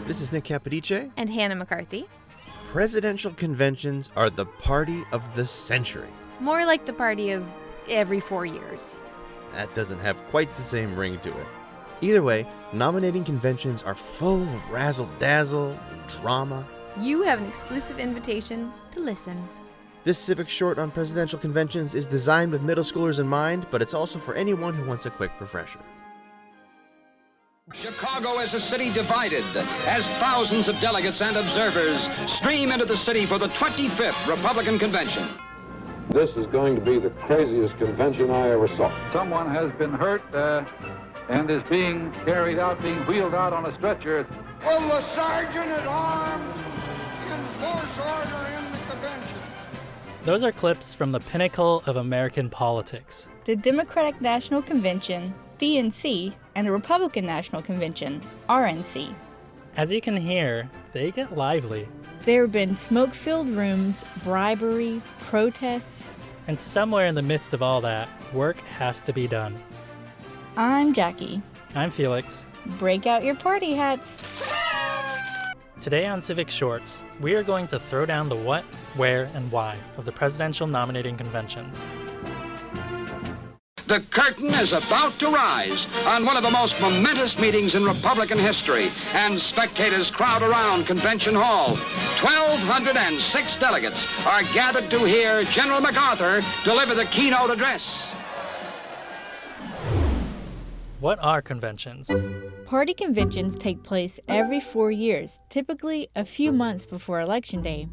This is Nick Capodice. And Hannah McCarthy. Presidential conventions are the party of the century. More like the party of every 4 years. That doesn't have quite the same ring to it. Either way, nominating conventions are full of razzle-dazzle and drama. You have an exclusive invitation to listen. This civic short on presidential conventions is designed with middle schoolers in mind, but it's also for anyone who wants a quick refresher. Chicago is a city divided as thousands of delegates and observers stream into the city for the 25th Republican Convention. This is going to be the craziest convention I ever saw. Someone has been hurt and is being carried out, being wheeled out on a stretcher. Will the Sergeant at Arms enforce order in the convention? Those are clips from the pinnacle of American politics. The Democratic National Convention, DNC, and the Republican National Convention, RNC. As you can hear, they get lively. There have been smoke-filled rooms, bribery, protests. And somewhere in the midst of all that, work has to be done. I'm Jackie. I'm Felix. Break out your party hats. Today on Civic Shorts, we are going to throw down the what, where, and why of the presidential nominating conventions. The curtain is about to rise on one of the most momentous meetings in Republican history, and spectators crowd around Convention Hall. 1,206 delegates are gathered to hear General MacArthur deliver the keynote address. What are conventions? Party conventions take place every 4 years, typically a few months before Election Day.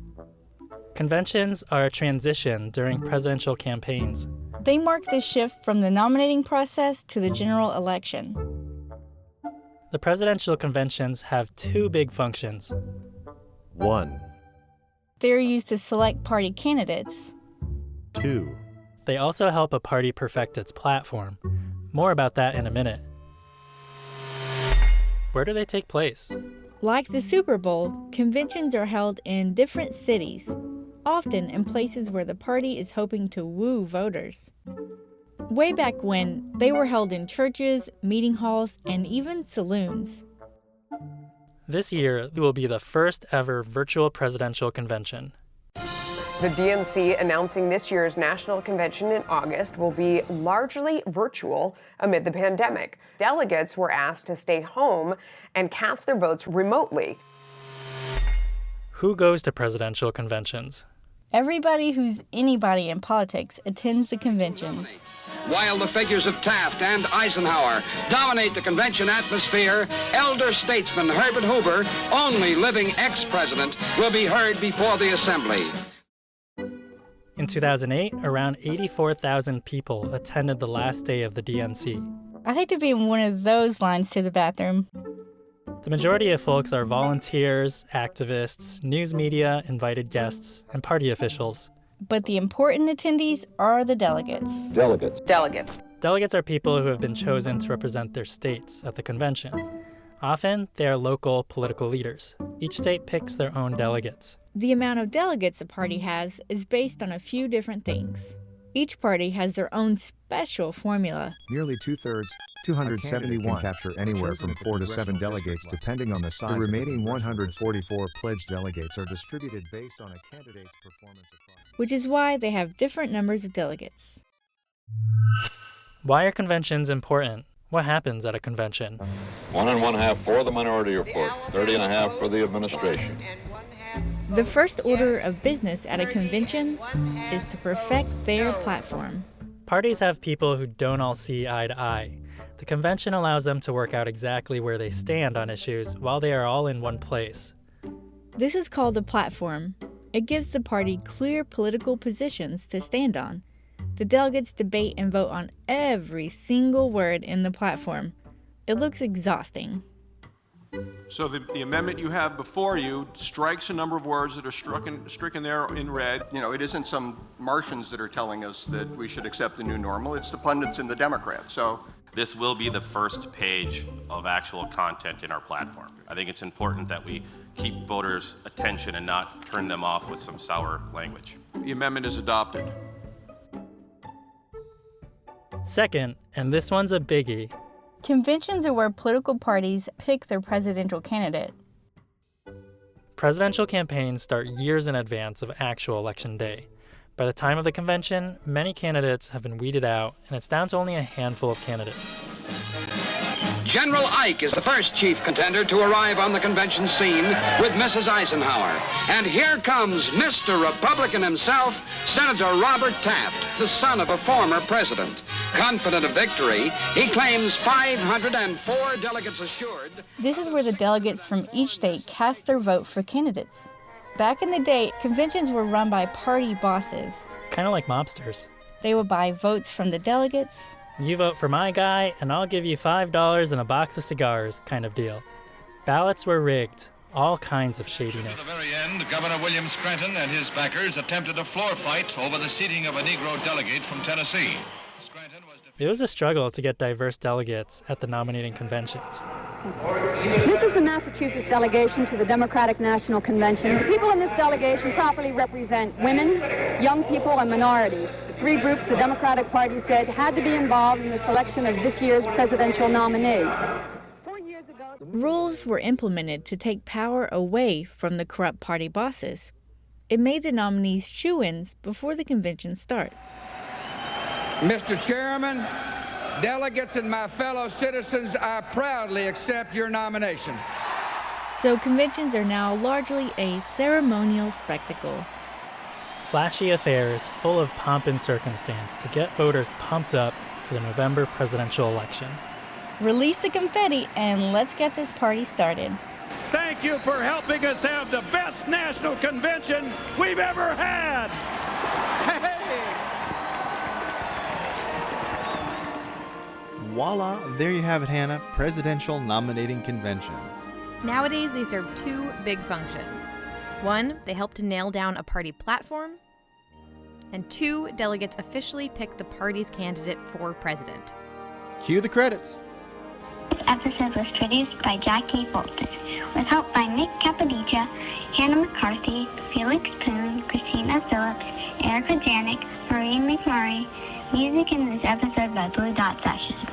Conventions are a transition during presidential campaigns. They mark the shift from the nominating process to the general election. The presidential conventions have two big functions. 1. They're used to select party candidates. 2. They also help a party perfect its platform. More about that in a minute. Where do they take place? Like the Super Bowl, conventions are held in different cities, often in places where the party is hoping to woo voters. Way back when, they were held in churches, meeting halls, and even saloons. This year will be the first ever virtual presidential convention. The DNC announcing this year's national convention in August will be largely virtual amid the pandemic. Delegates were asked to stay home and cast their votes remotely. Who goes to presidential conventions? Everybody who's anybody in politics attends the conventions. While the figures of Taft and Eisenhower dominate the convention atmosphere, elder statesman Herbert Hoover, only living ex-president, will be heard before the assembly. In 2008, around 84,000 people attended the last day of the DNC. I'd hate to be in one of those lines to the bathroom. The majority of folks are volunteers, activists, news media, invited guests, and party officials. But the important attendees are the delegates. Delegates are people who have been chosen to represent their states at the convention. Often, they are local political leaders. Each state picks their own delegates. The amount of delegates a party has is based on a few different things. Each party has their own special formula. Nearly two-thirds, 271, can capture anywhere from 4 to 7 delegates depending on the size. The remaining 144 pledged delegates are distributed based on a candidate's performance across. Which is why they have different numbers of delegates. Why are conventions important? What happens at a convention? 1 1/2 for the minority report, 30 1/2 for the administration. The first order of business at a convention is to perfect their platform. Parties have people who don't all see eye to eye. The convention allows them to work out exactly where they stand on issues while they are all in one place. This is called a platform. It gives the party clear political positions to stand on. The delegates debate and vote on every single word in the platform. It looks exhausting. So the amendment you have before you strikes a number of words that are stricken there in red. You know, it isn't some Martians that are telling us that we should accept the new normal. It's the pundits and the Democrats. So this will be the first page of actual content in our platform. I think it's important that we keep voters' attention and not turn them off with some sour language. The amendment is adopted. Second, and this one's a biggie, conventions are where political parties pick their presidential candidate. Presidential campaigns start years in advance of actual election day. By the time of the convention, many candidates have been weeded out, and it's down to only a handful of candidates. General Ike is the first chief contender to arrive on the convention scene with Mrs. Eisenhower. And here comes Mr. Republican himself, Senator Robert Taft, the son of a former president. Confident of victory, he claims 504 delegates assured. This is where the delegates from each state cast their vote for candidates. Back in the day, conventions were run by party bosses. Kind of like mobsters. They would buy votes from the delegates. You vote for my guy, and I'll give you $5 and a box of cigars, kind of deal. Ballots were rigged, all kinds of shadiness. At the very end, Governor William Scranton and his backers attempted a floor fight over the seating of a Negro delegate from Tennessee. It was a struggle to get diverse delegates at the nominating conventions. This is the Massachusetts delegation to the Democratic National Convention. The people in this delegation properly represent women, young people, and minorities. The three groups the Democratic Party said had to be involved in the selection of this year's presidential nominee. 4 years ago, rules were implemented to take power away from the corrupt party bosses. It made the nominees shoo-ins before the convention start. Mr. Chairman, delegates and my fellow citizens, I proudly accept your nomination. So conventions are now largely a ceremonial spectacle. Flashy affairs full of pomp and circumstance to get voters pumped up for the November presidential election. Release the confetti and let's get this party started. Thank you for helping us have the best national convention we've ever had. Hey! Voila, there you have it, Hannah. Presidential nominating conventions. Nowadays, they serve two big functions. One, they help to nail down a party platform. And two, delegates officially pick the party's candidate for president. Cue the credits. This episode was produced by Jackie Bolton, with help by Nick Capodicia, Hannah McCarthy, Felix Poon, Christina Phillips, Erica Janik, Maureen McMurray. Music in this episode by Blue Dot Sessions.